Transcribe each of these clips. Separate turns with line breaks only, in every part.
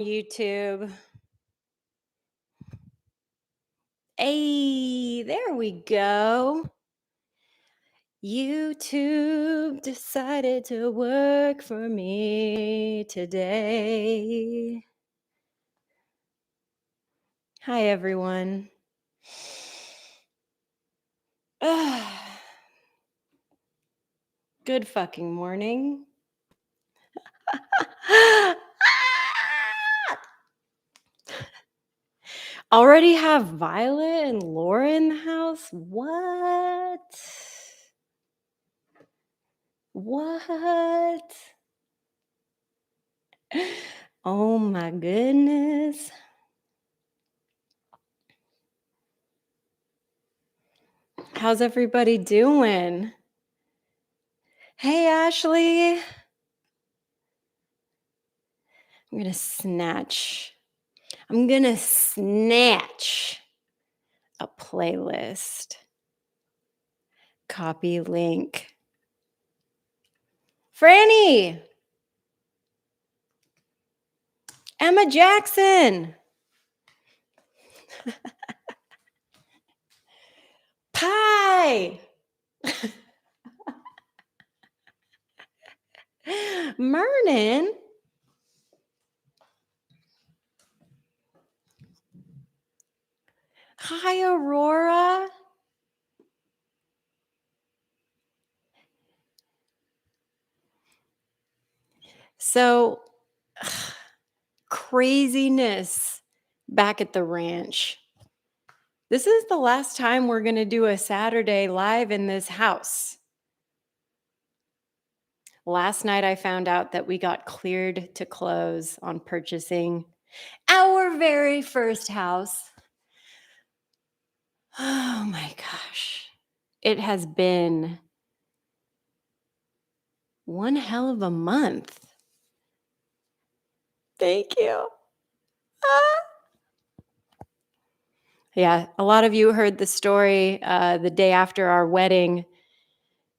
YouTube. Hey, there we go. YouTube decided to work for me today. Hi, everyone. Good fucking morning. Already have Violet and Laura in the house? What? What? Oh my goodness. How's everybody doing? Hey, Ashley. I'm gonna snatch. I'm gonna snatch a playlist. Copy link. Franny. Emma Jackson. Pie. Mernon. Hi, Aurora. So, craziness back at the ranch. This is the last time we're going to do a Saturday live in this house. Last night, I found out that we got cleared to close on purchasing our very first house. Oh my gosh. It has been one hell of a month. Thank you. Ah. Yeah, a lot of you heard the story the day after our wedding.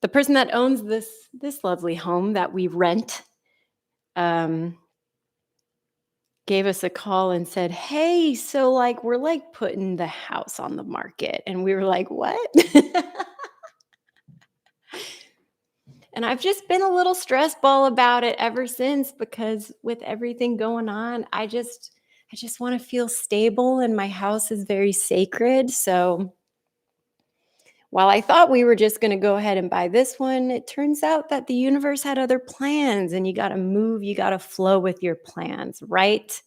The person that owns this lovely home that we rent gave us a call and said, "Hey, so we're putting the house on the market." And we were like, "What?" And I've just been a little stress ball about it ever since, because with everything going on, I just want to feel stable, and my house is very sacred. So while I thought we were just going to go ahead and buy this one, it turns out that the universe had other plans, and you got to move, you got to flow with your plans, right?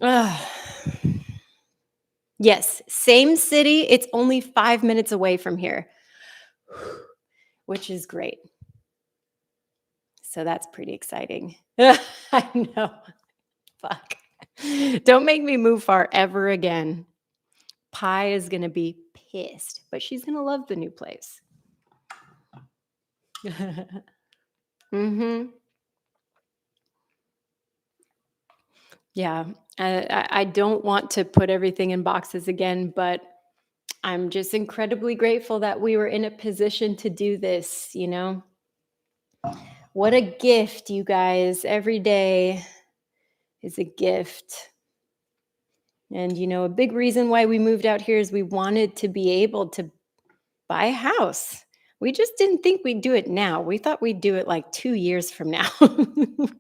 Ugh. Yes, same city. It's only 5 minutes away from here, which is great. So that's pretty exciting. I know. Fuck. Don't make me move far ever again. Pi is going to be pissed, but she's going to love the new place. Mm-hmm. Yeah. I don't want to put everything in boxes again, but I'm just incredibly grateful that we were in a position to do this, you know? What a gift, you guys. Every day is a gift. And, a big reason why we moved out here is we wanted to be able to buy a house. We just didn't think we'd do it now. We thought we'd do it like 2 years from now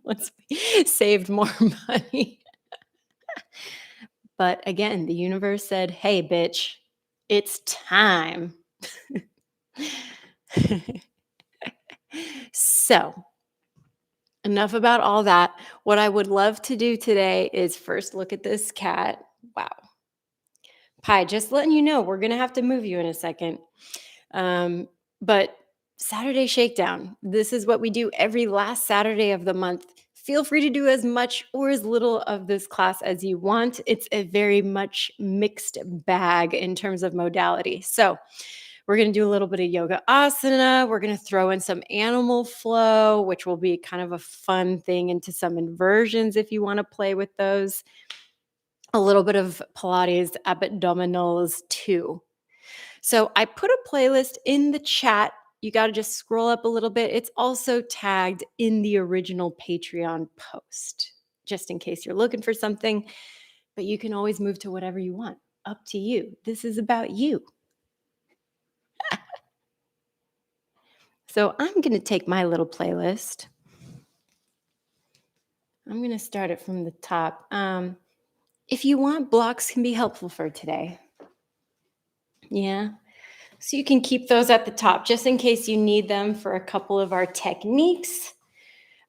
once we saved more money. But again, the universe said, "Hey, bitch, it's time." So, enough about all that. What I would love to do today is first look at this cat. Wow. Pi, just letting you know, we're going to have to move you in a second. But Saturday Shakedown, this is what we do every last Saturday of the month. Feel free to do as much or as little of this class as you want. It's a very much mixed bag in terms of modality. So we're going to do a little bit of yoga asana. We're going to throw in some animal flow, which will be kind of a fun thing, into some inversions if you want to play with those. A little bit of Pilates abdominals too. So I put a playlist in the chat. You got to just scroll up a little bit. It's also tagged in the original Patreon post. just in case you're looking for something, but you can always move to whatever you want. Up to you. This is about you. So I'm going to take my little playlist. I'm going to start it from the top. If you want, blocks can be helpful for today. Yeah. So you can keep those at the top just in case you need them for a couple of our techniques.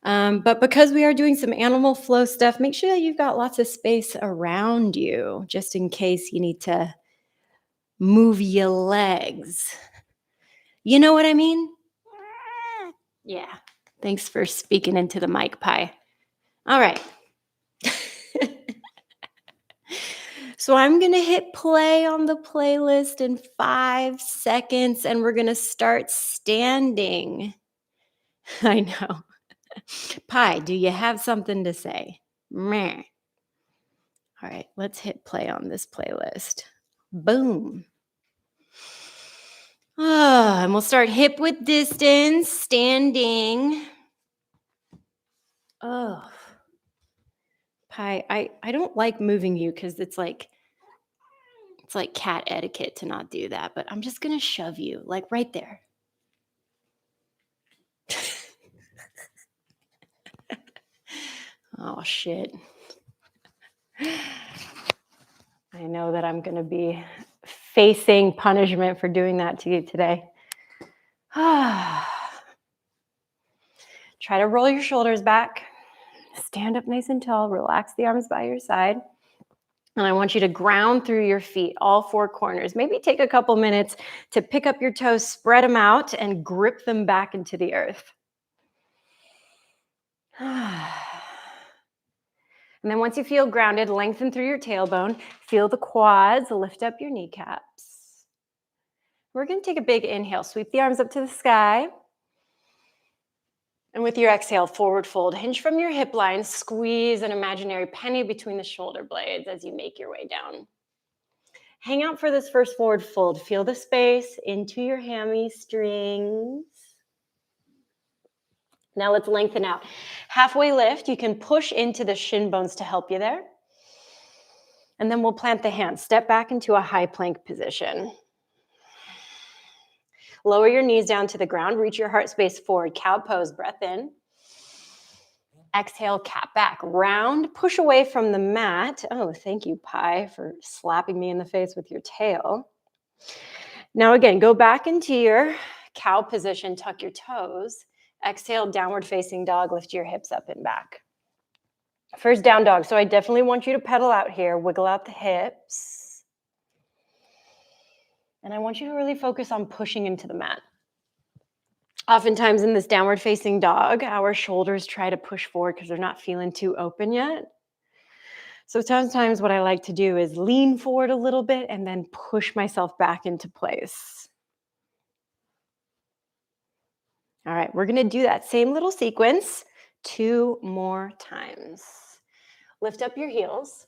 But because we are doing some animal flow stuff, make sure that you've got lots of space around you just in case you need to move your legs. You know what I mean? Yeah. Thanks for speaking into the mic, Pie. All right. So I'm going to hit play on the playlist in 5 seconds, and we're going to start standing. I know. Pie, do you have something to say? Meh. All right, let's hit play on this playlist. Boom. And we'll start hip width distance, standing. Oh, Pie, I don't like moving you because it's like cat etiquette to not do that, but I'm just gonna shove you like right there. Oh shit. I know that I'm gonna be facing punishment for doing that to you today. Try to roll your shoulders back. Stand up nice and tall. Relax the arms by your side. And I want you to ground through your feet, all 4 corners. Maybe take a couple minutes to pick up your toes, spread them out, and grip them back into the earth. And then once you feel grounded, lengthen through your tailbone. Feel the quads, lift up your kneecaps. We're going to take a big inhale. Sweep the arms up to the sky. And with your exhale, forward fold. Hinge from your hip line. Squeeze an imaginary penny between the shoulder blades as you make your way down. Hang out for this first forward fold. Feel the space into your hamstrings. Now let's lengthen out. Halfway lift. You can push into the shin bones to help you there. And then we'll plant the hands. Step back into a high plank position. Lower your knees down to the ground. Reach your heart space forward. Cow pose. Breath in. Exhale, cat back. Round. Push away from the mat. Oh, thank you, Pie, for slapping me in the face with your tail. Now again, go back into your cow position. Tuck your toes. Exhale, downward facing dog. Lift your hips up and back. First down dog. So I definitely want you to pedal out here. Wiggle out the hips. And I want you to really focus on pushing into the mat. Oftentimes in this downward facing dog, our shoulders try to push forward because they're not feeling too open yet. So sometimes what I like to do is lean forward a little bit and then push myself back into place. All right, we're going to do that same little sequence 2 more times. Lift up your heels,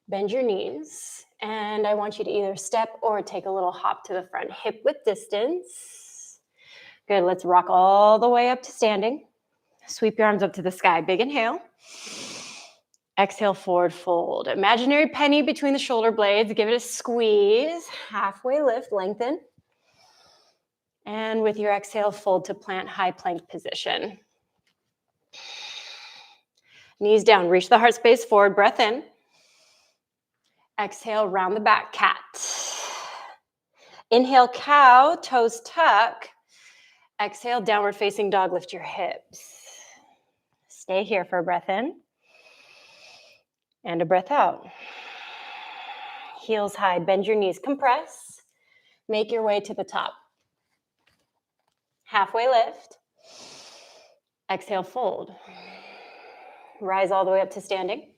bend your knees, and I want you to either step or take a little hop to the front, hip width distance. Good, let's rock all the way up to standing. Sweep your arms up to the sky. Big inhale. Exhale, forward fold. Imaginary penny between the shoulder blades. Give it a squeeze. Halfway lift, lengthen. And with your exhale, fold to plant high plank position. Knees down, reach the heart space forward, breath in. Exhale, round the back, cat. Inhale, cow, toes tuck. Exhale, downward facing dog, lift your hips. Stay here for a breath in. And a breath out. Heels high, bend your knees, compress. Make your way to the top. Halfway lift. Exhale, fold. Rise all the way up to standing.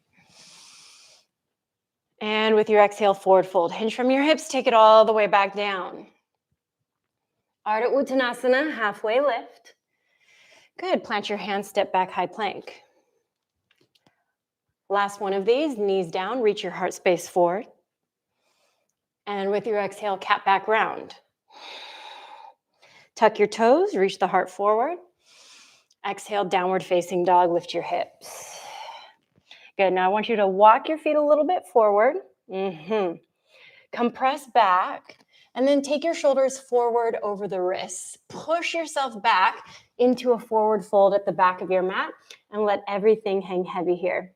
And with your exhale, forward fold. Hinge from your hips, take it all the way back down. Ardha Uttanasana, halfway lift. Good, plant your hands, step back, high plank. Last one of these, knees down, reach your heart space forward. And with your exhale, cat back round. Tuck your toes, reach the heart forward. Exhale, downward facing dog, lift your hips. Good. Now I want you to walk your feet a little bit forward. Compress back. And then take your shoulders forward over the wrists. Push yourself back into a forward fold at the back of your mat and let everything hang heavy here.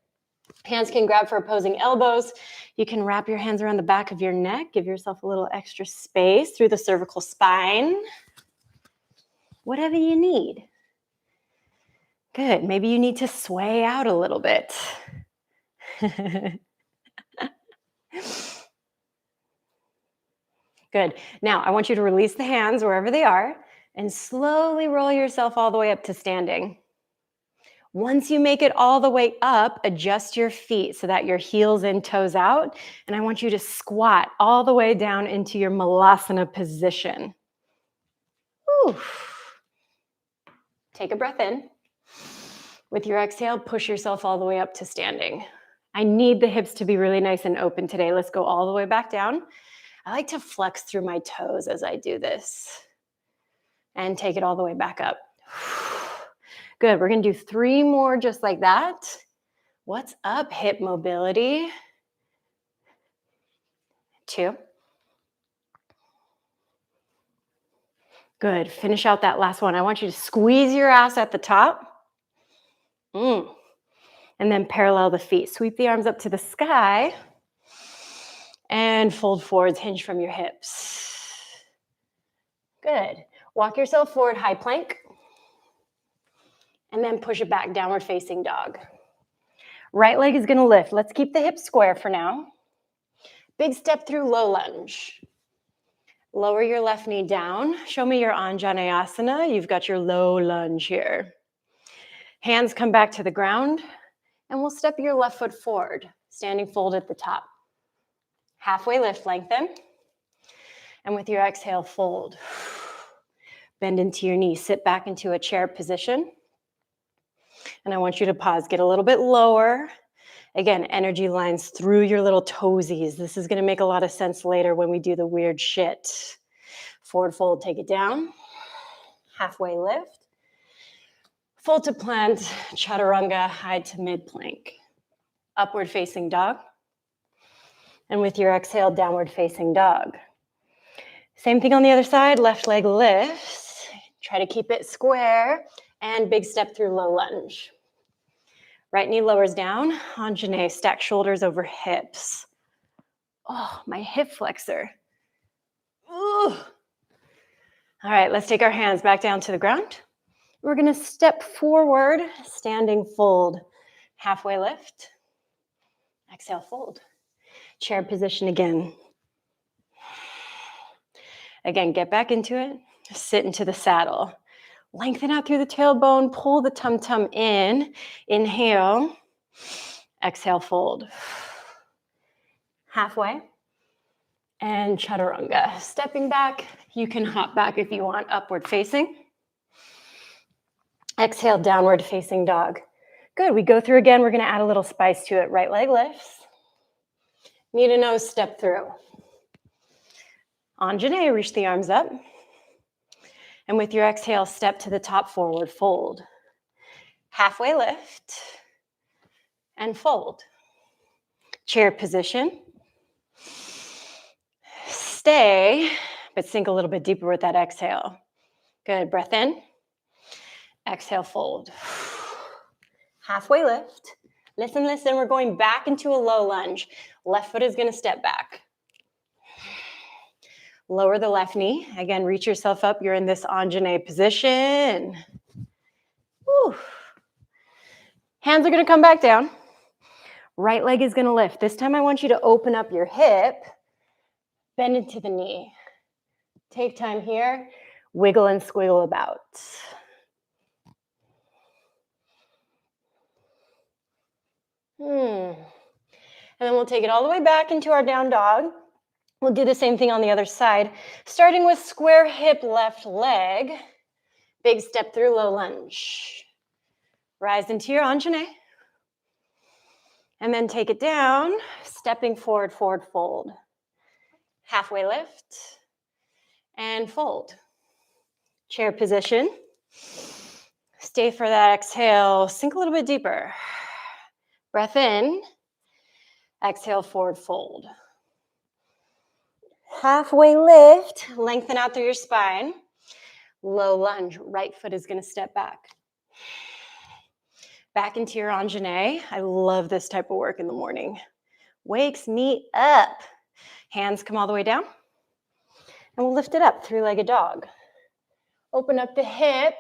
Hands can grab for opposing elbows. You can wrap your hands around the back of your neck. Give yourself a little extra space through the cervical spine. Whatever you need. Good. Maybe you need to sway out a little bit. Good. Now, I want you to release the hands wherever they are and slowly roll yourself all the way up to standing. Once you make it all the way up, adjust your feet so that your heels and toes out. And I want you to squat all the way down into your malasana position. Whew. Take a breath in. With your exhale, push yourself all the way up to standing. I need the hips to be really nice and open today. Let's go all the way back down. I like to flex through my toes as I do this. And take it all the way back up. Good. We're going to do 3 more just like that. What's up? Hip mobility. 2. Good. Finish out that last one. I want you to squeeze your ass at the top. And then parallel the feet. Sweep the arms up to the sky. And fold forwards, hinge from your hips. Good. Walk yourself forward, high plank. And then push it back, downward facing dog. Right leg is going to lift. Let's keep the hips square for now. Big step through low lunge. Lower your left knee down. Show me your Anjaneyasana. You've got your low lunge here. Hands come back to the ground. And we'll step your left foot forward. Standing fold at the top. Halfway lift, lengthen. And with your exhale, fold. Bend into your knee. Sit back into a chair position. And I want you to pause. Get a little bit lower. Again, energy lines through your little toesies. This is going to make a lot of sense later when we do the weird shit. Forward fold, take it down. Halfway lift. Fold to plant, chaturanga, high to mid plank. Upward facing dog. And with your exhale, downward facing dog. Same thing on the other side. Left leg lifts. Try to keep it square. And big step through low lunge. Right knee lowers down. Anjaneya, stack shoulders over hips. Oh, my hip flexor. Ooh. All right, let's take our hands back down to the ground. We're going to step forward, standing fold. Halfway lift. Exhale, fold. Chair position again. Again, get back into it. Sit into the saddle. Lengthen out through the tailbone. Pull the tum-tum in. Inhale. Exhale, fold. Halfway. And chaturanga. Stepping back. You can hop back if you want. Upward facing. Exhale, downward facing dog. Good. We go through again. We're going to add a little spice to it. Right leg lifts. Knee to nose, step through. Anjaneya, reach the arms up. And with your exhale, step to the top, forward fold. Halfway lift. And fold. Chair position. Stay, but sink a little bit deeper with that exhale. Good. Breath in. Exhale, fold. Halfway lift. Listen, listen. We're going back into a low lunge. Left foot is going to step back. Lower the left knee. Again, reach yourself up. You're in this Anjaneya position. Woo. Hands are going to come back down. Right leg is going to lift. This time I want you to open up your hip. Bend into the knee. Take time here. Wiggle and squiggle about. And then we'll take it all the way back into our down dog. We'll do the same thing on the other side, starting with square hip left leg. Big step through low lunge. Rise into your Anjaneya. And then take it down, stepping forward, forward fold. Halfway lift. And fold. Chair position. Stay for that exhale. Sink a little bit deeper. Breath in. Exhale, forward fold. Halfway lift, lengthen out through your spine. Low lunge, right foot is going to step back. Back into your Anjane. I love this type of work in the morning. Wakes me up. Hands come all the way down. And we'll lift it up, three-legged dog. Open up the hip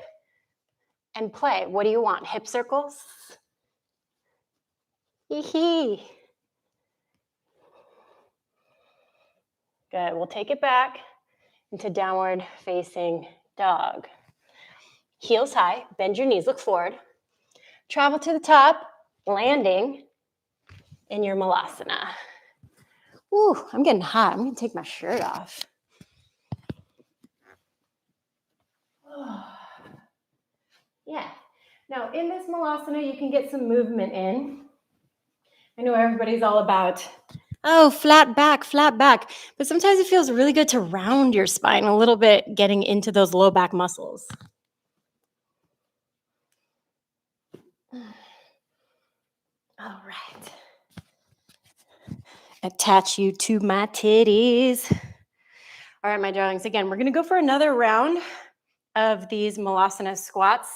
and play. What do you want? Hip circles? Hee-hee. Good. We'll take it back into downward facing dog. Heels high, bend your knees, look forward. Travel to the top, landing in your Malasana. Ooh, I'm getting hot. I'm going to take my shirt off. Yeah. Now, in this Malasana, you can get some movement in. I know everybody's all about, oh, flat back, but sometimes it feels really good to round your spine a little bit, getting into those low back muscles. All right. Attach you to my titties. All right, my darlings, again, we're going to go for another round of these Malasana squats.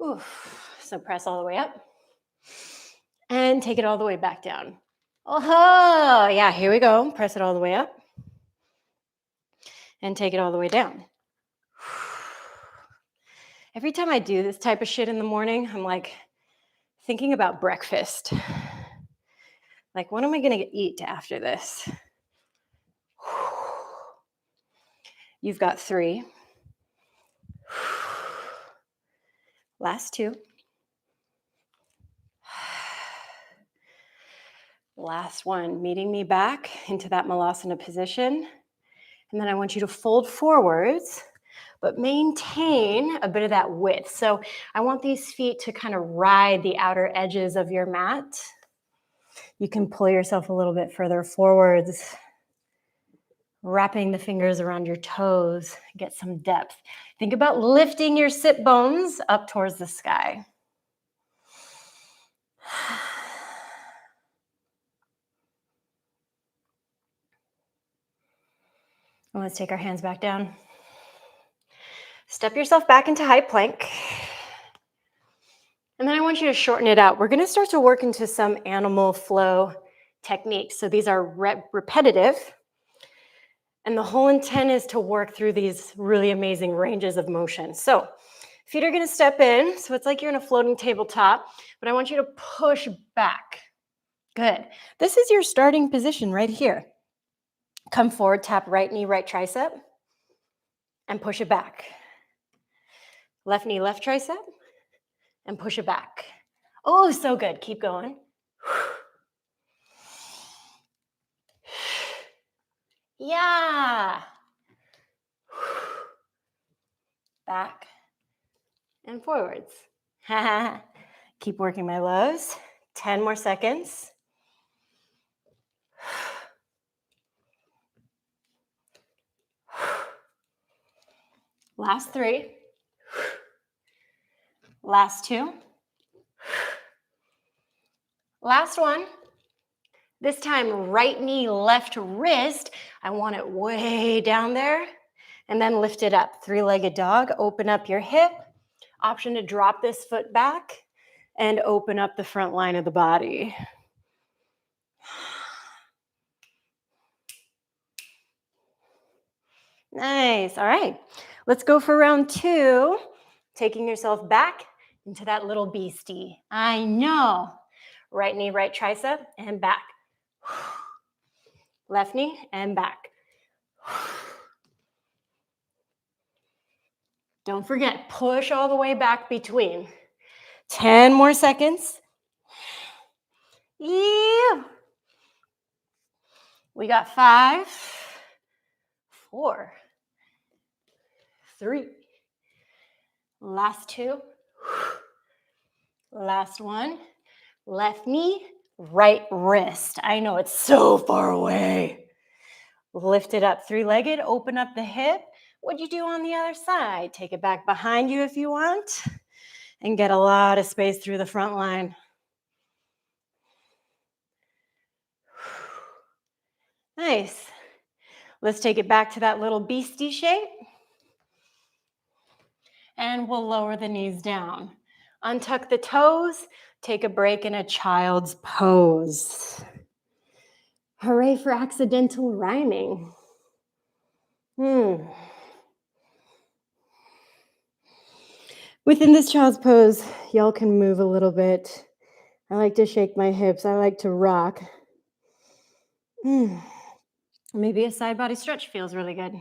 Oof. So press all the way up and take it all the way back down. Oh, yeah, here we go. Press it all the way up and take it all the way down. Every time I do this type of shit in the morning, I'm like thinking about breakfast. Like, what am I going to eat after this? You've got 3. Last 2. Last one, meeting me back into that Malasana position. And then I want you to fold forwards, but maintain a bit of that width. So I want these feet to kind of ride the outer edges of your mat. You can pull yourself a little bit further forwards, wrapping the fingers around your toes, get some depth. Think about lifting your sit bones up towards the sky. And let's take our hands back down. Step yourself back into high plank. And then I want you to shorten it out. We're going to start to work into some animal flow techniques. So these are repetitive. And the whole intent is to work through these really amazing ranges of motion. So feet are going to step in. So it's like you're in a floating tabletop, but I want you to push back. Good. This is your starting position right here. Come forward, tap right knee, right tricep, and push it back. Left knee, left tricep, and push it back. Oh, so good. Keep going. Yeah. Back and forwards. Keep working my lows. 10 more seconds. Last 3. Last 2. Last one. This time, right knee, left wrist. I want it way down there. And then lift it up. 3-legged dog. Open up your hip. Option to drop this foot back and open up the front line of the body. Nice. All right. Let's go for round 2. Taking yourself back into that little beastie. I know. Right knee, right tricep, and back. Left knee and back. Don't forget, push all the way back between. 10 more seconds. Yeah. We got 5, 4, 3. Last 2. Last 1. Left knee, right wrist. I know it's so far away. Lift it up, 3-legged, open up the hip. What'd you do on the other side? Take it back behind you if you want, and get a lot of space through the front line. Nice. Let's take it back to that little beastie shape. And we'll lower the knees down. Untuck the toes. Take a break in a child's pose. Hooray for accidental rhyming. Within this child's pose, y'all can move a little bit. I like to shake my hips. I like to rock. Maybe a side body stretch feels really good.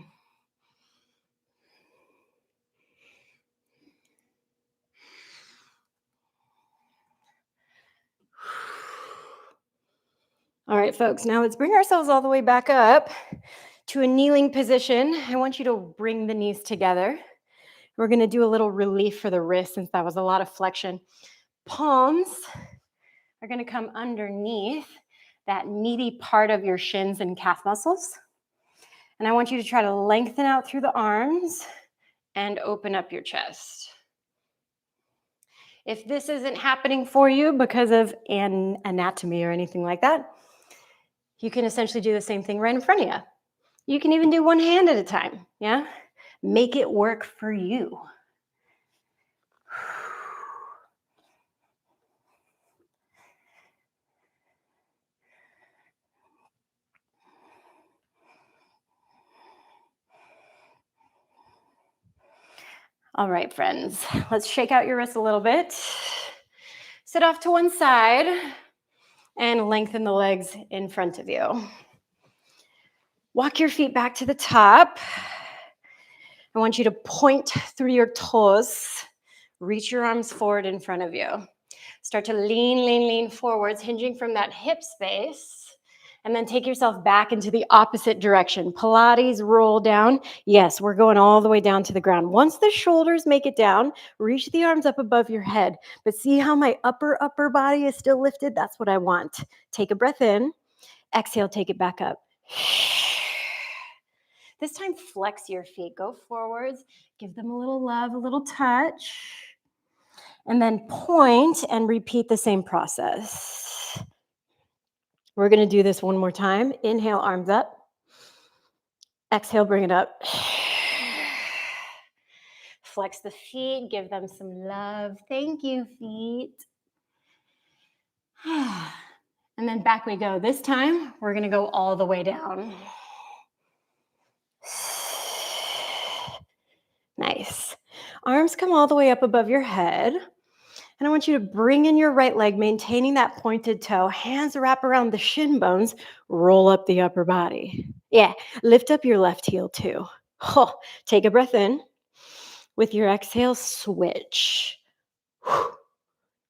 All right, folks, now let's bring ourselves all the way back up to a kneeling position. I want you to bring the knees together. We're going to do a little relief for the wrist since that was a lot of flexion. Palms are going to come underneath that meaty part of your shins and calf muscles. And I want you to try to lengthen out through the arms and open up your chest. If this isn't happening for you because of an anatomy or anything like that, you can essentially do the same thing right in front of you. You can even do one hand at a time, yeah? Make it work for you. All right, friends, let's shake out your wrists a little bit. Sit off to one side and lengthen the legs in front of you. Walk your feet back to the top. I want you to point through your toes. Reach your arms forward in front of you. Start to lean forwards, hinging from that hip space. And then take yourself back into the opposite direction. Pilates, roll down. Yes, we're going all the way down to the ground. Once the shoulders make it down, reach the arms up above your head. But see how my upper body is still lifted? That's what I want. Take a breath in. Exhale, take it back up. This time, flex your feet. Go forwards. Give them a little love, a little touch. And then point and repeat the same process. We're going to do this one more time. Inhale, arms up. Exhale, bring it up. Flex the feet. Give them some love. Thank you, feet. And then back we go. This time, we're going to go all the way down. Nice. Arms come all the way up above your head. And I want you to bring in your right leg, maintaining that pointed toe. Hands wrap around the shin bones. Roll up the upper body. Yeah, lift up your left heel too. Oh, take a breath in. With your exhale, switch.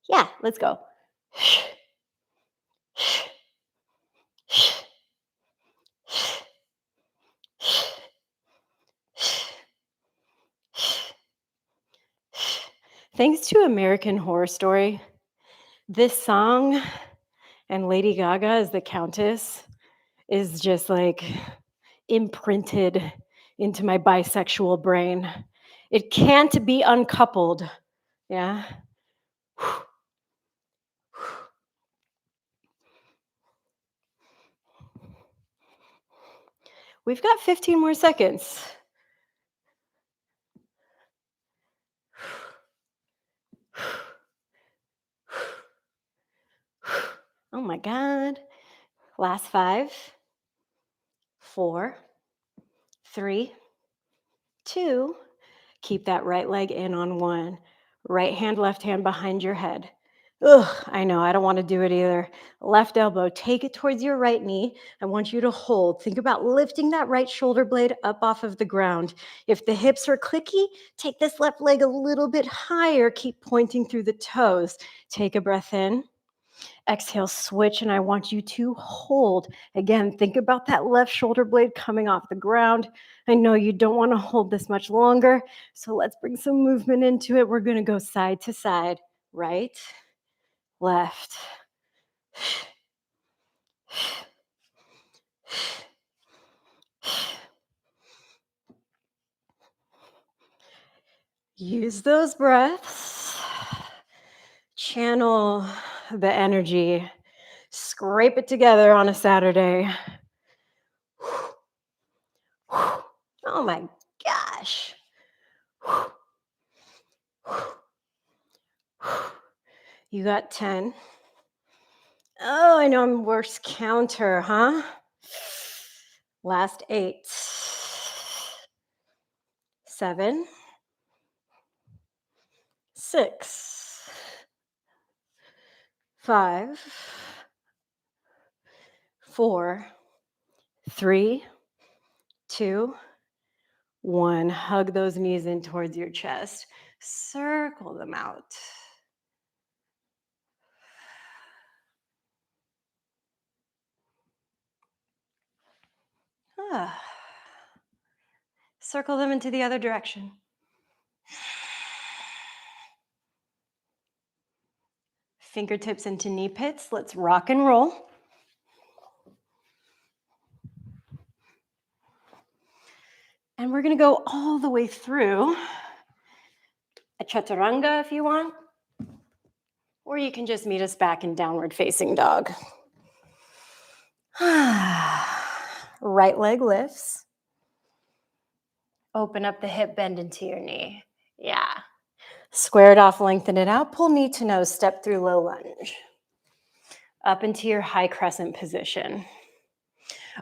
Yeah, let's go. Thanks to American Horror Story, this song and Lady Gaga as the Countess is just like imprinted into my bisexual brain. It can't be uncoupled. Yeah. We've got 15 more seconds. Oh my God. Last 5, 4, 3, 2. Keep that right leg in on 1. Right hand, left hand behind your head. Ugh, I know, I don't want to do it either. Left elbow, take it towards your right knee. I want you to hold. Think about lifting that right shoulder blade up off of the ground. If the hips are clicky, take this left leg a little bit higher. Keep pointing through the toes. Take a breath in. Exhale, switch, and I want you to hold. Again, think about that left shoulder blade coming off the ground. I know you don't want to hold this much longer, so let's bring some movement into it. We're going to go side to side, right, left. Use those breaths. Channel the energy. Scrape it together on a Saturday. Oh my gosh. You got 10. Oh, I know I'm worst counter, huh? Last 8. 7, 6, 5, 4, 3, 2, 1. Hug those knees in towards your chest. Circle them out. Ah. Circle them into the other direction. Fingertips into knee pits. Let's rock and roll. And we're going to go all the way through a chaturanga if you want. Or you can just meet us back in downward facing dog. Right leg lifts. Open up the hip, bend into your knee. Yeah. Square it off, lengthen it out. Pull knee to nose, step through low lunge. Up into your high crescent position.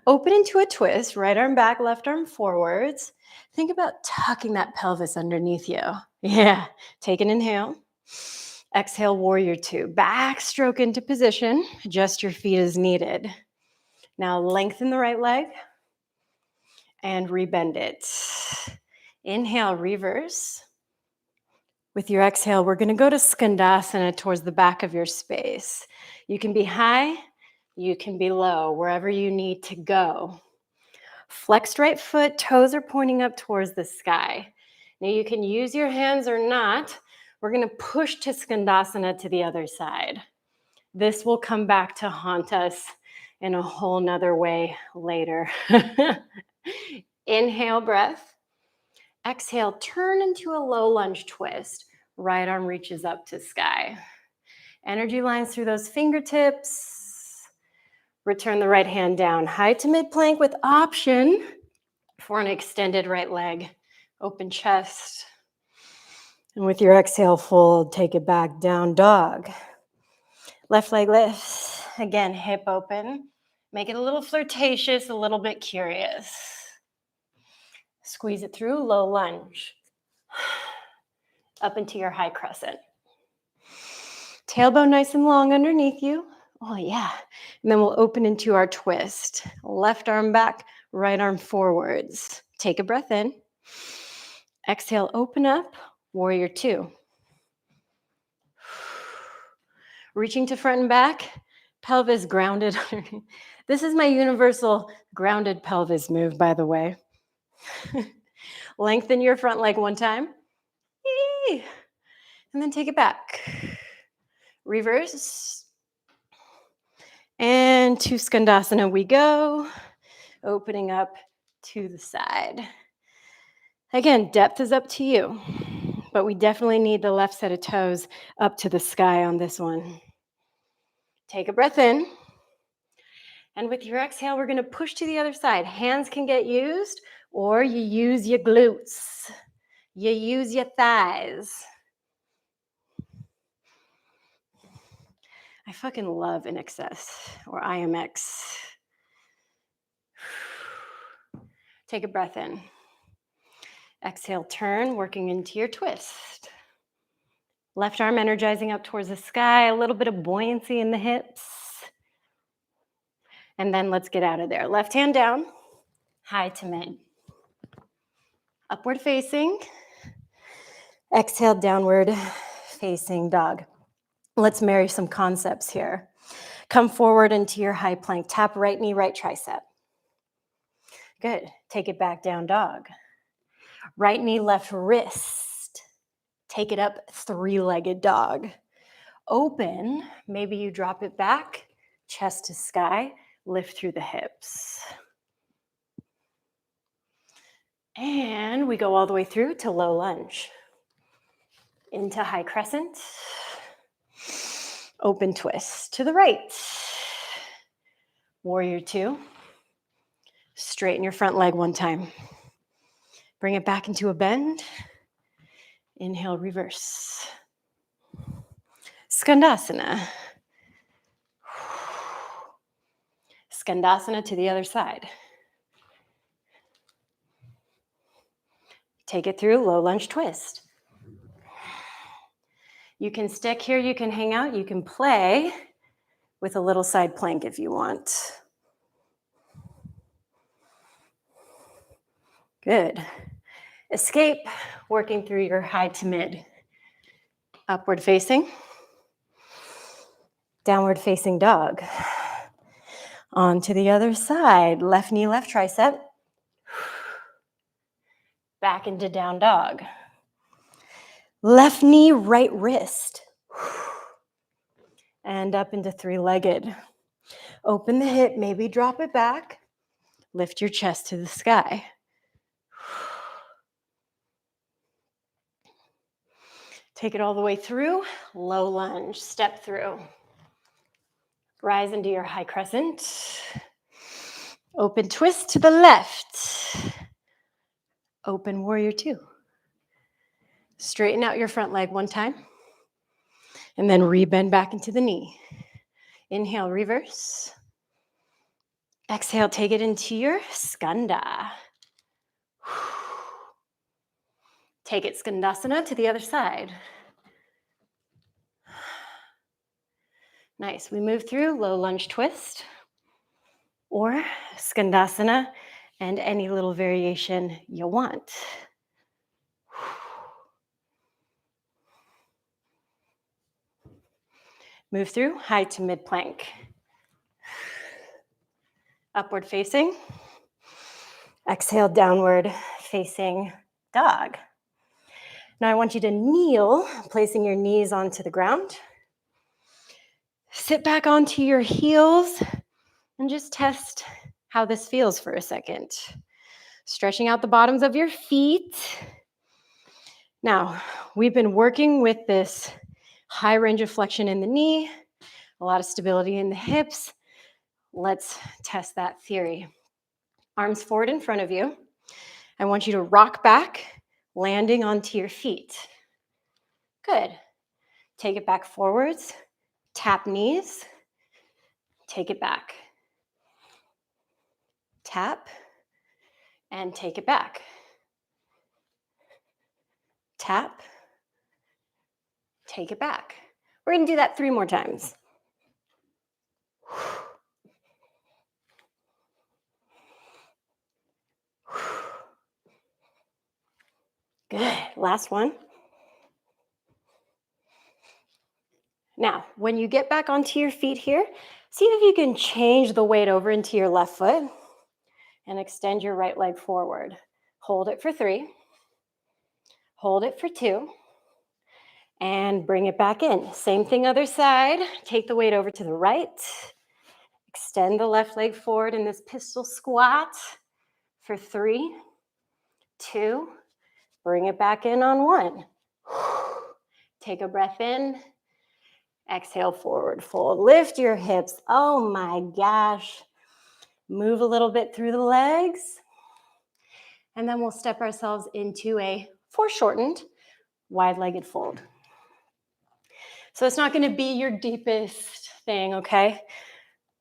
Open into a twist, right arm back, left arm forwards. Think about tucking that pelvis underneath you. Yeah. Take an inhale. Exhale, warrior 2. Backstroke into position. Adjust your feet as needed. Now lengthen the right leg and rebend it. Inhale, reverse. With your exhale, we're going to go to Skandasana towards the back of your space. You can be high, you can be low, wherever you need to go. Flexed right foot, toes are pointing up towards the sky. Now you can use your hands or not. We're going to push to Skandasana to the other side. This will come back to haunt us in a whole nother way later. Inhale, breath. Exhale, turn into a low lunge twist. Right arm reaches up to sky. Energy lines through those fingertips. Return the right hand down. High to mid plank with option for an extended right leg. Open chest. And with your exhale, fold, take it back, down dog. Left leg lifts. Again, hip open. Make it a little flirtatious, a little bit curious. Squeeze it through, low lunge. Up into your high crescent. Tailbone nice and long underneath you. Oh, yeah. And then we'll open into our twist. Left arm back, right arm forwards. Take a breath in. Exhale, open up, warrior 2. Reaching to front and back, pelvis grounded. This is my universal grounded pelvis move, by the way. Lengthen your front leg one time. And then take it back. Reverse. And to Skandasana we go. Opening up to the side. Again, depth is up to you, but we definitely need the left set of toes up to the sky on this one. Take a breath in. And with your exhale, we're going to push to the other side. Hands can get used, or you use your glutes. You use your thighs. I fucking love In Excess or IMX. Take a breath in. Exhale, turn, working into your twist. Left arm energizing up towards the sky, a little bit of buoyancy in the hips. And then let's get out of there. Left hand down, high to mid. Upward facing. Exhale, downward facing dog. Let's marry some concepts here. Come forward into your high plank. Tap right knee, right tricep. Good. Take it back, down dog. Right knee, left wrist. Take it up, three-legged dog. Open, maybe you drop it back, chest to sky, lift through the hips. And we go all the way through to low lunge. Into high crescent. Open twist to the right. Warrior 2. Straighten your front leg one time. Bring it back into a bend. Inhale, reverse. Skandasana. Skandasana to the other side. Take it through, low lunge twist. You can stick here, you can hang out, you can play with a little side plank if you want. Good. Escape, working through your high to mid. Upward facing. Downward facing dog. On to the other side. Left knee, left tricep. Back into down dog. Left knee, right wrist. And up into three-legged. Open the hip, maybe drop it back. Lift your chest to the sky. Take it all the way through. Low lunge, step through. Rise into your high crescent. Open twist to the left. Open warrior two. Straighten out your front leg one time. And then rebend back into the knee. Inhale, reverse. Exhale, take it into your skanda. Take it skandasana to the other side. Nice. We move through low lunge twist or skandasana and any little variation you want. Move through high to mid plank. Upward facing. Exhale, downward facing dog. Now I want you to kneel, placing your knees onto the ground. Sit back onto your heels and just test how this feels for a second. Stretching out the bottoms of your feet. Now, we've been working with this high range of flexion in the knee, a lot of stability in the hips. Let's test that theory. Arms forward in front of you. I want you to rock back, landing onto your feet. Good. Take it back forwards. Tap knees. Take it back. Tap. And take it back. Tap. Take it back. We're going to do that 3 more times. Good. Last one. Now, when you get back onto your feet here, see if you can change the weight over into your left foot and extend your right leg forward. Hold it for 3. Hold it for 2. And bring it back in. Same thing other side. Take the weight over to the right. Extend the left leg forward in this pistol squat for 3, 2. Bring it back in on 1. Take a breath in. Exhale, forward fold. Lift your hips. Oh my gosh. Move a little bit through the legs. And then we'll step ourselves into a foreshortened wide-legged fold. So it's not going to be your deepest thing, okay?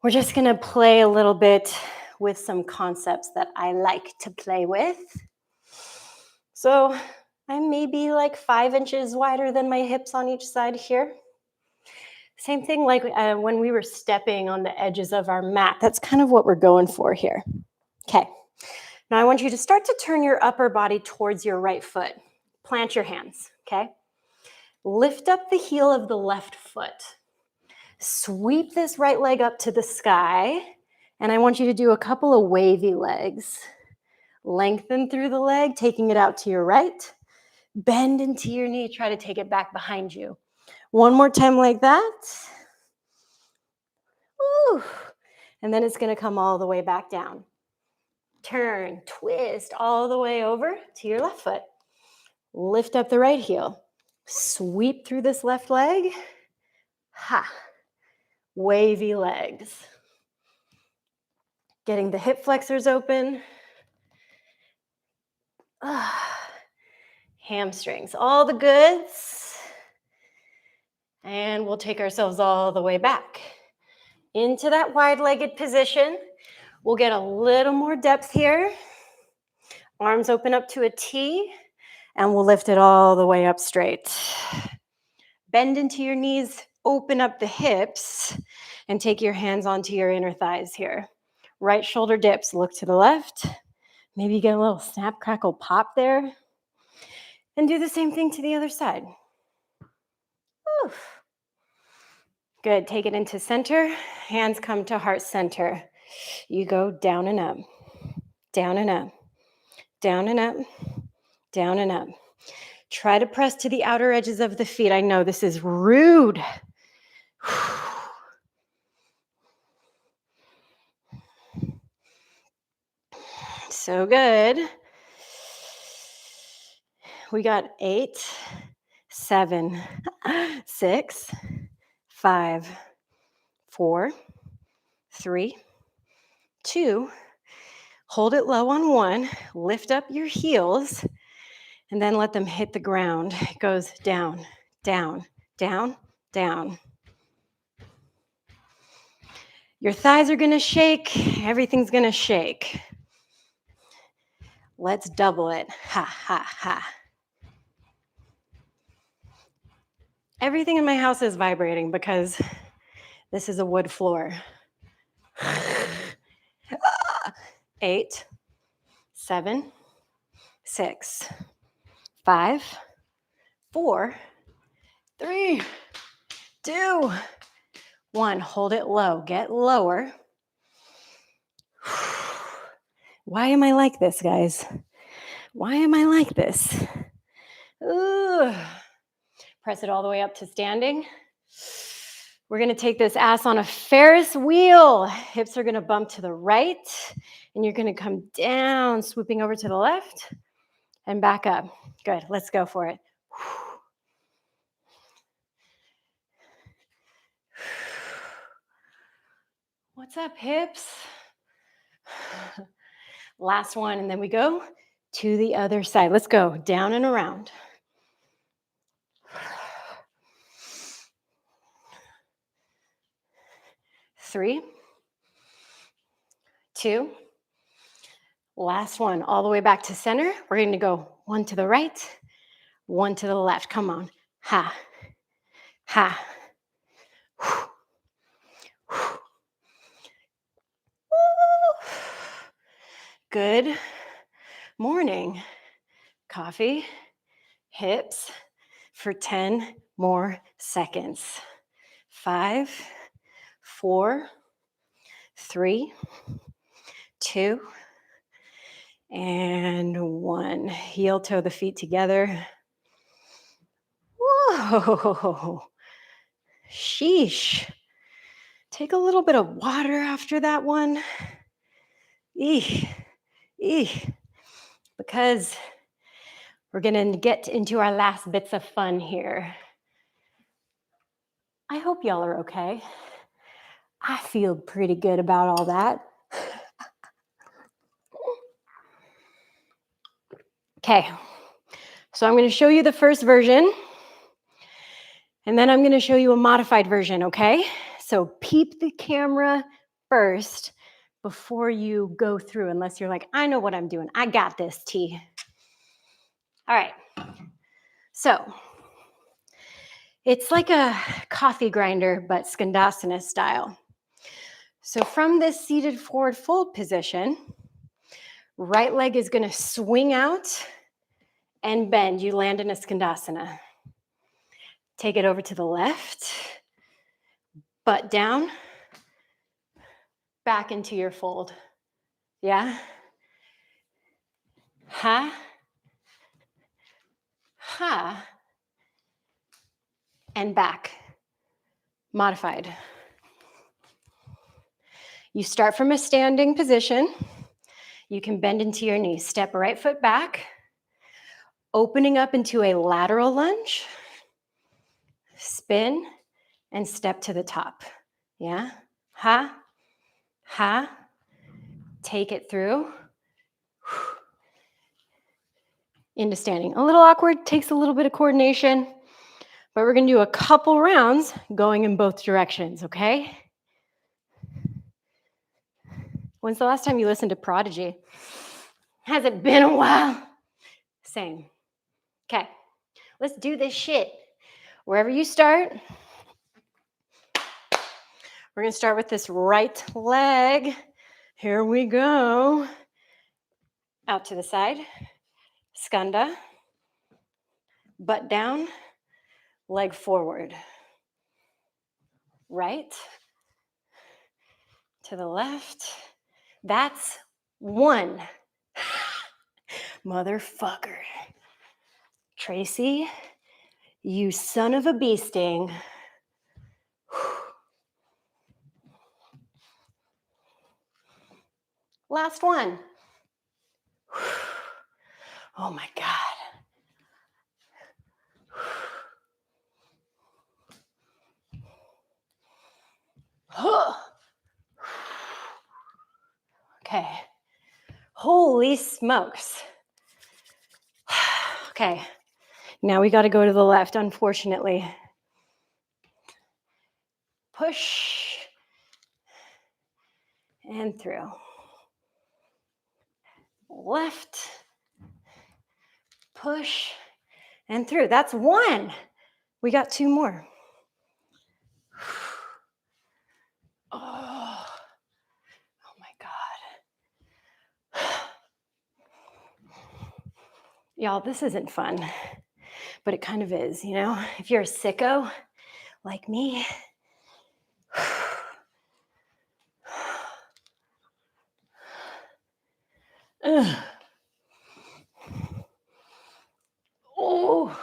We're just going to play a little bit with some concepts that I like to play with. So I may be like 5 inches wider than my hips on each side here. Same thing like when we were stepping on the edges of our mat. That's kind of what we're going for here. Okay. Now I want you to start to turn your upper body towards your right foot. Plant your hands, okay? Lift up the heel of the left foot. Sweep this right leg up to the sky. And I want you to do a couple of wavy legs. Lengthen through the leg, taking it out to your right. Bend into your knee. Try to take it back behind you. One more time like that. Ooh. And then it's going to come all the way back down. Turn, twist all the way over to your left foot. Lift up the right heel. Sweep through this left leg. Ha. Wavy legs. Getting the hip flexors open. Hamstrings, all the goods. And we'll take ourselves all the way back into that wide-legged position. We'll get a little more depth here. Arms open up to a T, and we'll lift it all the way up straight. Bend into your knees, open up the hips, and take your hands onto your inner thighs here. Right shoulder dips, look to the left. Maybe you get a little snap, crackle, pop there. And do the same thing to the other side. Oof. Good, take it into center. Hands come to heart center. You go down and up, down and up, down and up, down and up. Try to press to the outer edges of the feet. I know this is rude. So good. We got 8, 7, 6, 5, 4, 3, 2. Hold it low on 1. Lift up your heels, and then let them hit the ground. It goes down, down, down, down. Your thighs are going to shake. Everything's going to shake. Let's double it. Ha, ha, ha. Everything in my house is vibrating because this is a wood floor. 8, 7, 6, 5, 4, 3, 2, 1. Hold it low. Get lower. Why am I like this, guys? Why am I like this? Ooh. Press it all the way up to standing. We're going to take this ass on a Ferris wheel. Hips are going to bump to the right, and you're going to come down, swooping over to the left, and back up. Good. Let's go for it. What's up, hips? Last one, and then we go to the other side. Let's go down and around. Three, 2, last one, all the way back to center. We're going to go 1 to the right, 1 to the left. Come on. Ha, ha. Good morning. Coffee, hips for 10 more seconds. 5, 4, 3, 2, and 1. Heel toe the feet together. Whoa. Sheesh. Take a little bit of water after that one. Because we're going to get into our last bits of fun here. I hope y'all are okay. I feel pretty good about all that. Okay, so I'm going to show you the first version, and then I'm going to show you a modified version, okay? So peep the camera first before you go through, unless you're like, I know what I'm doing. I got this, T. All right, so it's like a coffee grinder, but Skandasana style. So from this seated forward fold position, right leg is going to swing out and bend. You land in a Skandasana. Take it over to the left, butt down, back into your fold. Yeah? Ha, ha, and back. Modified. You start from a standing position. You can bend into your knees. Step right foot back, opening up into a lateral lunge, spin, and step to the top. Yeah? Ha, ha, Take it through. Into standing. A little awkward, takes a little bit of coordination, but we're going to do a couple rounds going in both directions, okay? When's the last time you listened to Prodigy? Has it been a while? Same. Okay, let's do this shit. Wherever you start, we're going to start with this right leg. Here we go. Out to the side. Skanda. Butt down. Leg forward. Right. To the left. That's one. Motherfucker. Tracy, you son of a bee sting. Last one. Oh my God. Okay. Holy smokes. Okay. Now we got to go to the left, unfortunately. Push and through. Left. Push and through. That's one. We got two more. Oh my God. Y'all, this isn't fun, but it kind of is, you know? If you're a sicko like me, oh,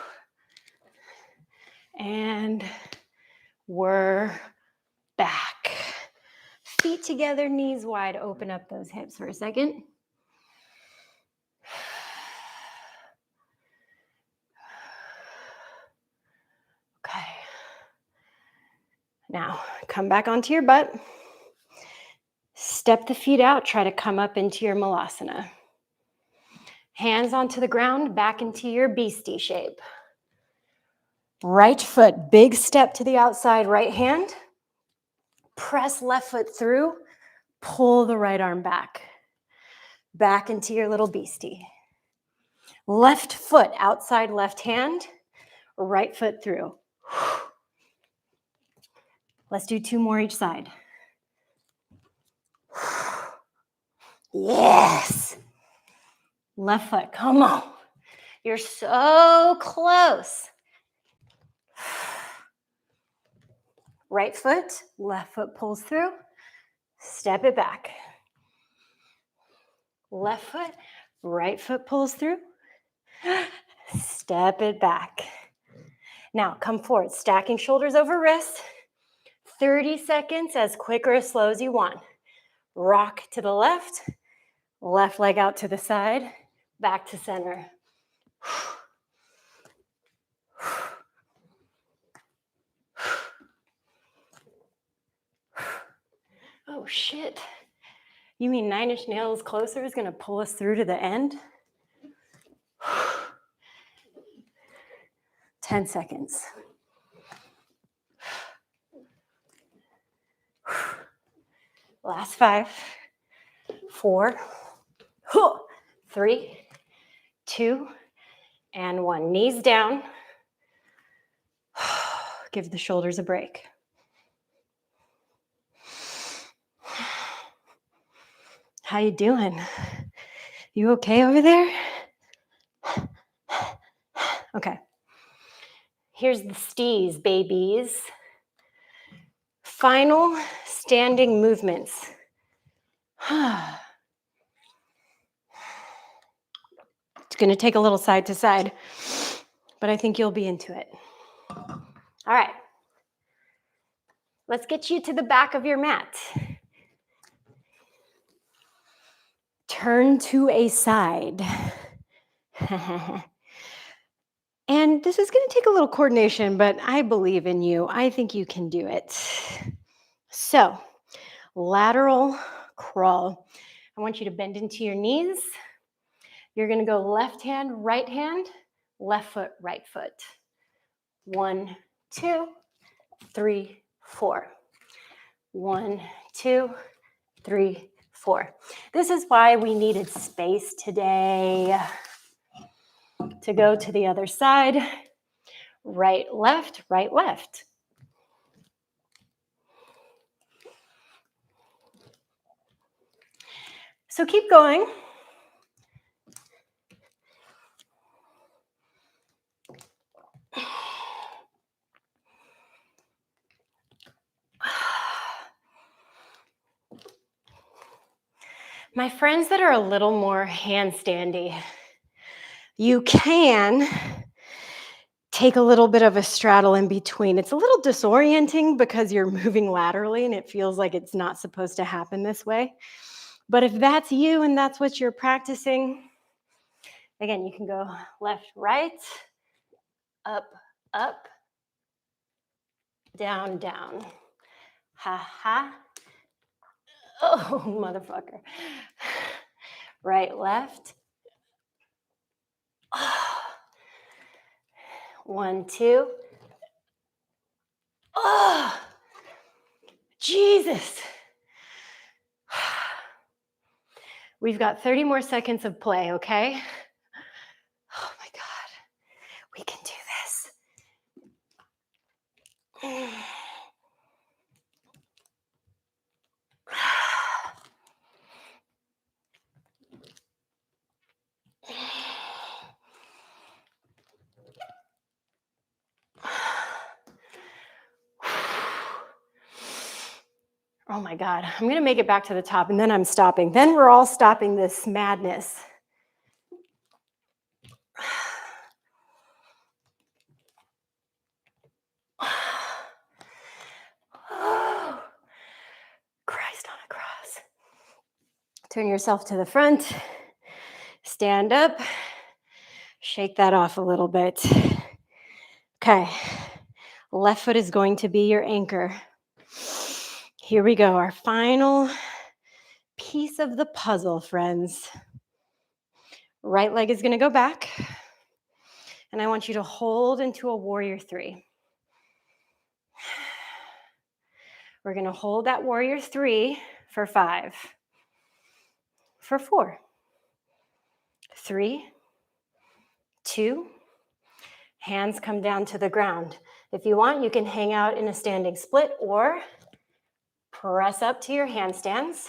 and we're back. Feet together, knees wide. Open up those hips for a second. Okay. Now, come back onto your butt. Step the feet out. Try to come up into your malasana. Hands onto the ground, back into your beastie shape. Right foot, big step to the outside, right hand. Press left foot through. Pull the right arm back. Back into your little beastie. Left foot, outside left hand. Right foot through. Let's do two more each side. Yes. Left foot, come on. You're so close. Right foot, left foot pulls through. Step it back. Left foot, right foot pulls through. Step it back. Now come forward, stacking shoulders over wrists. 30 seconds, as quick or as slow as you want. Rock to the left, left leg out to the side, back to center. Oh shit. You mean Nine Inch Nails Closer is gonna pull us through to the end? 10 seconds. Last 5, 4, 3, 2, and 1. Knees down. Give the shoulders a break. How you doing? You okay over there? Okay. Here's the stees, babies. Final standing movements. It's going to take a little side to side, but I think you'll be into it. All right. Let's get you to the back of your mat. Turn to a side. And this is going to take a little coordination, but I believe in you. I think you can do it. So, lateral crawl. I want you to bend into your knees. You're going to go left hand, left foot, right foot. 1, 2, 3, 4. 1, 2, 3, 4. This is why we needed space today to go to the other side. Right, left, right, left. So keep going. My friends that are a little more handstandy, you can take a little bit of a straddle in between. It's a little disorienting because you're moving laterally and it feels like it's not supposed to happen this way. But if that's you and that's what you're practicing, again, you can go left, right, up, up, down, down. Ha, ha. Oh, motherfucker. Right, left. Oh. 1, 2. Oh, Jesus. We've got 30 more seconds of play, okay? Oh my God. We can do this. Oh my God, I'm gonna make it back to the top and then I'm stopping. Then we're all stopping this madness. Oh, Christ on a cross. Turn yourself to the front, stand up, shake that off a little bit. Okay, left foot is going to be your anchor. Here we go, our final piece of the puzzle, friends. Right leg is going to go back, and I want you to hold into a warrior 3. We're going to hold that warrior 3 for 5, for 4, 3, 2, hands come down to the ground. If you want, you can hang out in a standing split or press up to your handstands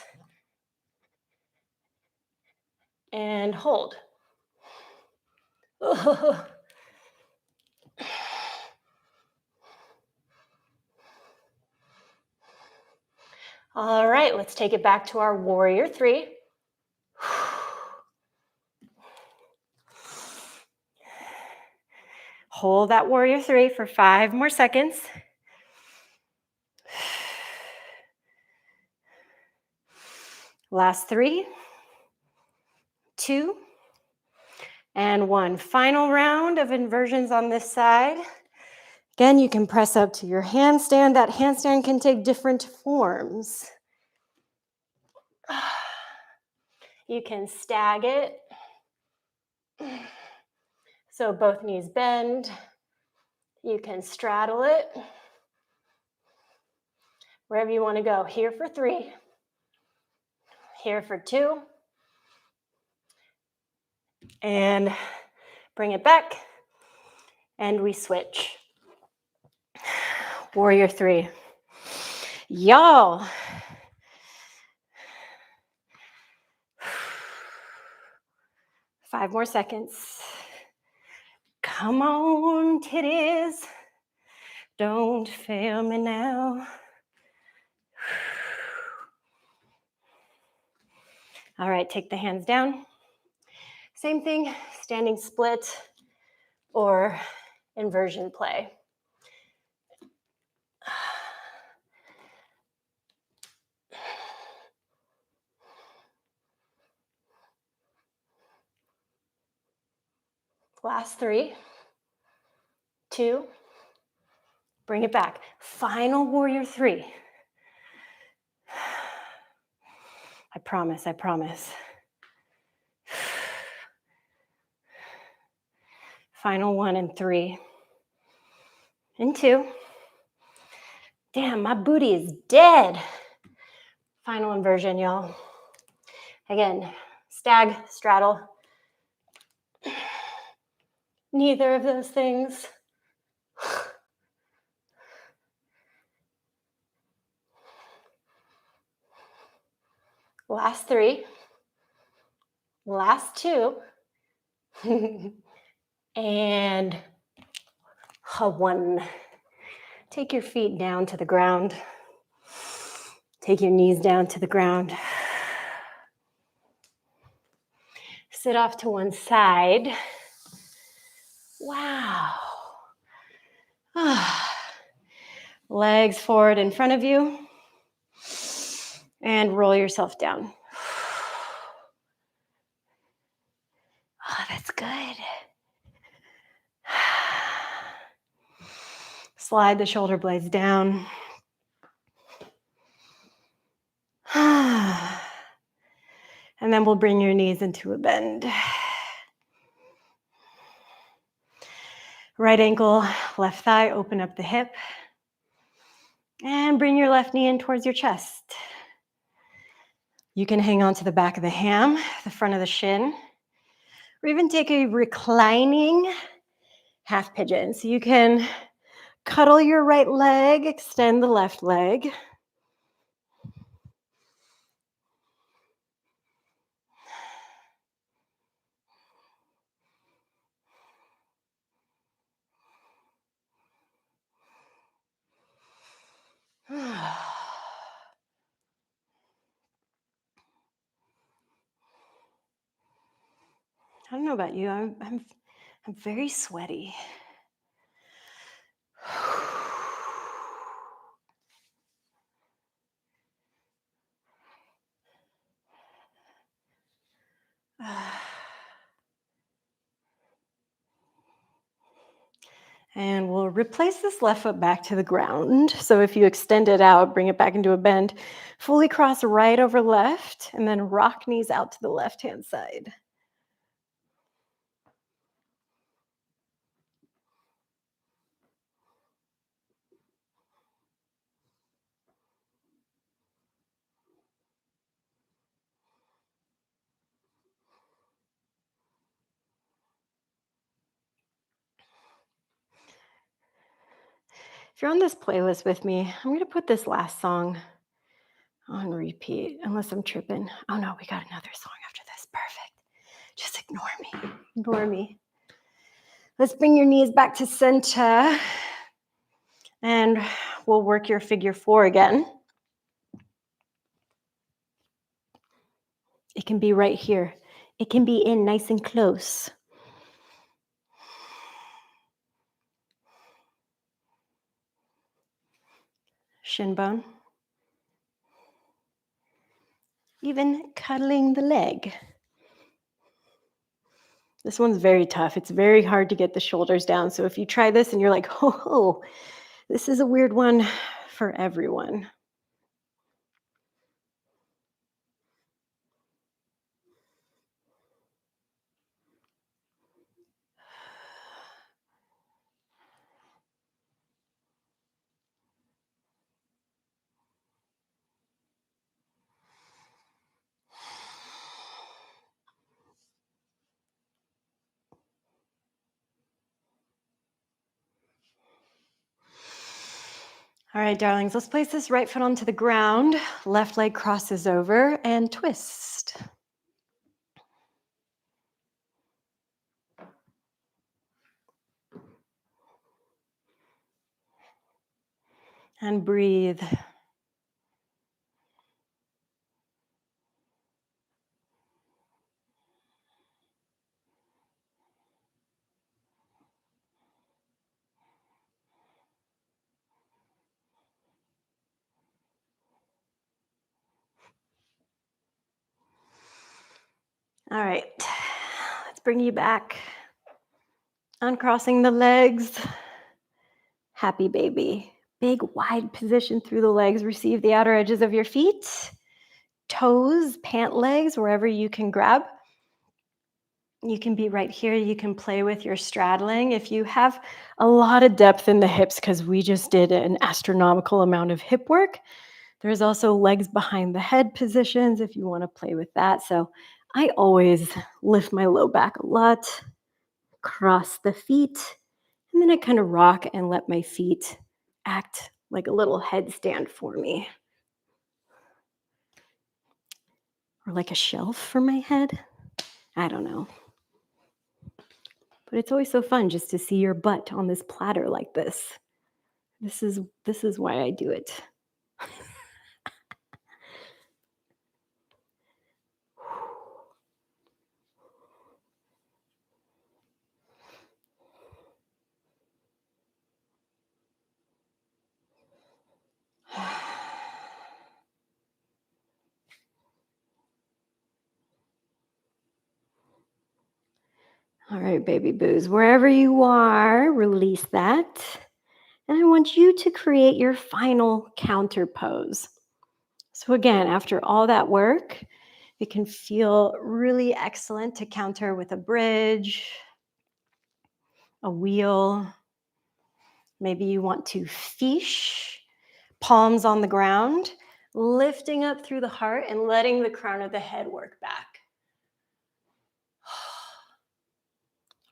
and hold. Oh. All right, let's take it back to our warrior 3. Hold that warrior 3 for 5 more seconds. Last 3, 2, and 1. Final round of inversions on this side. Again, you can press up to your handstand. That handstand can take different forms. You can stag it. So both knees bend. You can straddle it. Wherever you want to go. Here for 3. Here for 2. And bring it back. And we switch. Warrior 3. Y'all. Five more seconds. Come on, titties. Don't fail me now. All right, take the hands down. Same thing, standing split or inversion play. Last 3, 2, bring it back. Final warrior 3. I promise, I promise. Final one and 3 and 2. Damn, my booty is dead. Final inversion, y'all. Again, stag, straddle. Neither of those things. Last 3. Last 2. And 1. Take your feet down to the ground. Take your knees down to the ground. Sit off to one side. Wow. Legs forward in front of you. And roll yourself down. Oh, that's good. Slide the shoulder blades down. And then we'll bring your knees into a bend. Right ankle, left thigh, open up the hip. And bring your left knee in towards your chest. You can hang on to the back of the ham, the front of the shin, or even take a reclining half pigeon. So you can cuddle your right leg, extend the left leg. I don't know about you. I'm very sweaty. And we'll replace this left foot back to the ground. So if you extend it out, bring it back into a bend, fully cross right over left, and then rock knees out to the left-hand side. If you're on this playlist with me, I'm going to put this last song on repeat, unless I'm tripping. Oh no, we got another song after this. Perfect. Just ignore me. Ignore me. Let's bring your knees back to center. And we'll work your figure 4 again. It can be right here. It can be in nice and close. Shin bone. Even cuddling the leg. This one's very tough. It's very hard to get the shoulders down. So if you try this and you're like, oh, this is a weird one for everyone. All right, darlings, let's place this right foot onto the ground. Left leg crosses over and twist. And breathe. All right, let's bring you back. Uncrossing the legs. Happy baby. Big wide position through the legs. Receive the outer edges of your feet. toes, pant legs, wherever you can grab. You can be right here. You can play with your straddling. If you have a lot of depth in the hips, because we just did an astronomical amount of hip work, there's also legs behind the head positions if you want to play with that. So I always lift my low back a lot, cross the feet, and then I kind of rock and let my feet act like a little headstand for me, or like a shelf for my head. I don't know. But it's always so fun just to see your butt on this platter like this. This is why I do it. All right, baby boos, wherever you are, release that. And I want you to create your final counter pose. So again, after all that work, it can feel really excellent to counter with a bridge, a wheel. Maybe you want to fish, palms on the ground, lifting up through the heart and letting the crown of the head work back.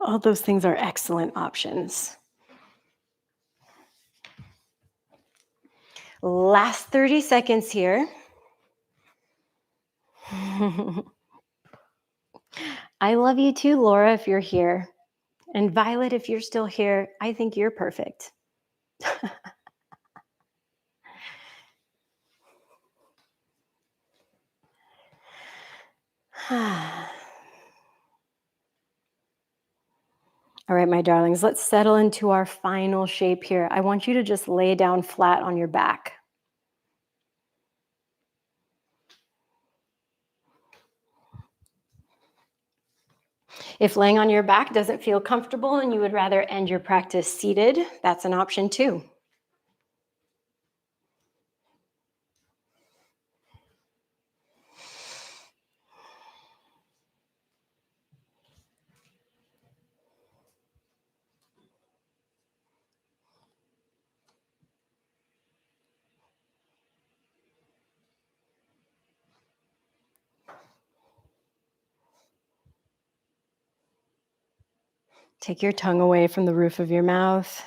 All those things are excellent options. Last 30 seconds here. I love you too, Laura, if you're here. And Violet, if you're still here, I think you're perfect. All right, my darlings, let's settle into our final shape here. I want you to just lay down flat on your back. If laying on your back doesn't feel comfortable and you would rather end your practice seated, that's an option too. Take your tongue away from the roof of your mouth.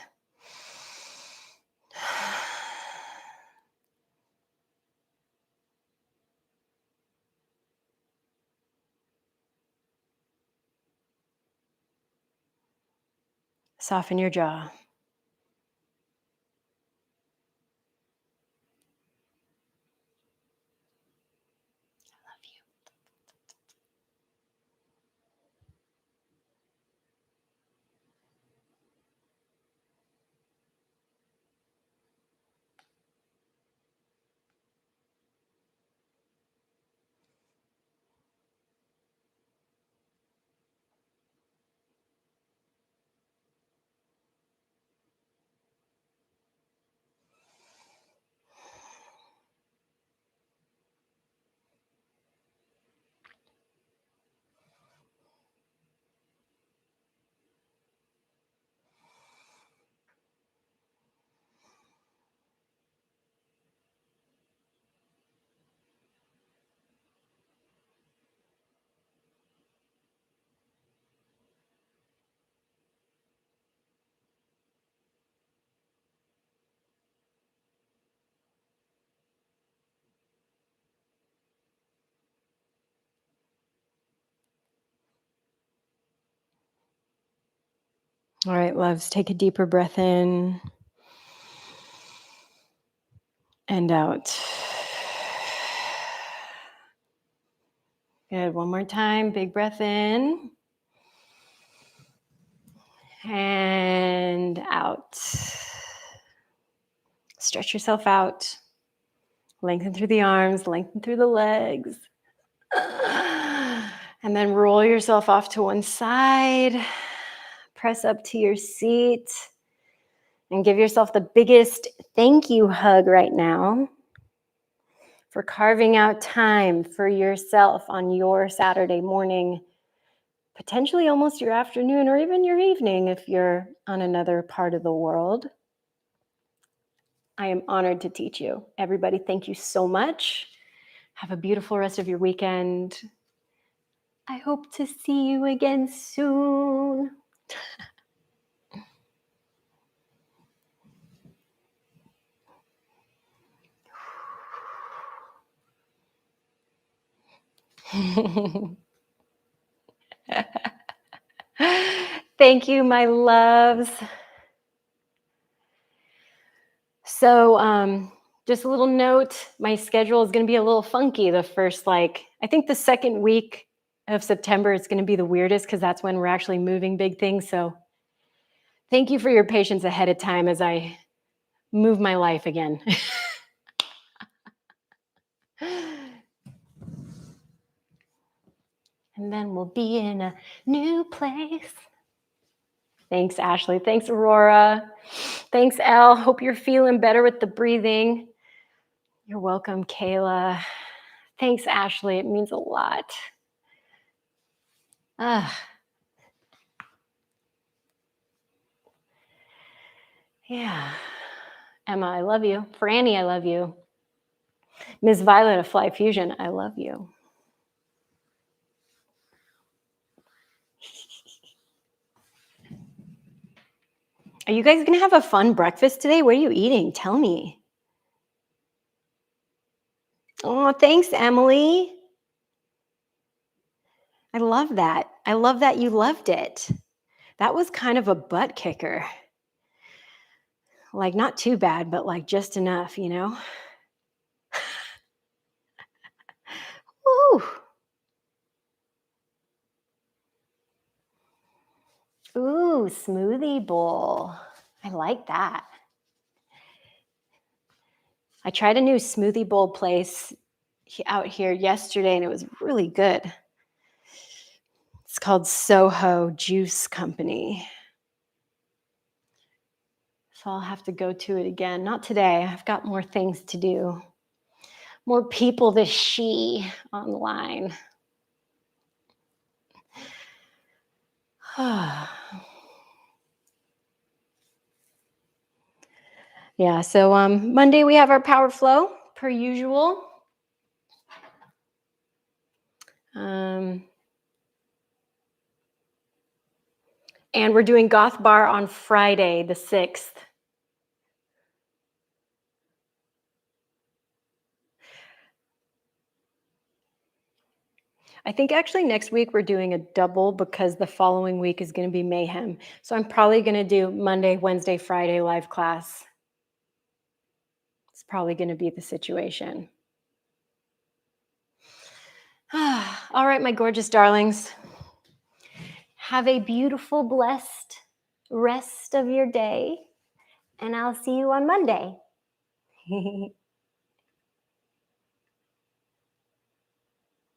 Soften your jaw. All right, loves, take a deeper breath in and out. Good. One more time. Big breath in and out. Stretch yourself out. Lengthen through the arms, lengthen through the legs. And then roll yourself off to one side. Press up to your seat and give yourself the biggest thank you hug right now for carving out time for yourself on your Saturday morning, potentially almost your afternoon or even your evening if you're on another part of the world. I am honored to teach you. Everybody, thank you so much. Have a beautiful rest of your weekend. I hope to see you again soon. Thank you, my loves. So, just a little note, my schedule is going to be a little funky the first, I think the second week of September is going to be the weirdest because that's when we're actually moving big things. So, thank you for your patience ahead of time as I move my life again. And then we'll be in a new place. Thanks, Ashley. Thanks, Aurora. Thanks, Elle. Hope you're feeling better with the breathing. You're welcome, Kayla. Thanks, Ashley. It means a lot. Yeah. Emma, I love you. Franny, I love you. Ms. Violet of Fly Fusion, I love you. Are you guys going to have a fun breakfast today? What are you eating? Tell me. Oh, thanks, Emily. I love that. I love that you loved it. That was kind of a butt kicker. Like, not too bad, but like just enough, you know? Ooh. Ooh, smoothie bowl. I like that. I tried a new smoothie bowl place out here yesterday and it was really good. It's called Soho Juice Company. So I'll have to go to it again. Not today. I've got more things to do. More people to see online. Yeah, so Monday we have our power flow per usual. And we're doing Goth Bar on Friday, the 6th. I think actually next week we're doing a double because the following week is going to be mayhem. So I'm probably going to do Monday, Wednesday, Friday live class. It's probably going to be the situation. All right, my gorgeous darlings. Have a beautiful, blessed rest of your day, and I'll see you on Monday.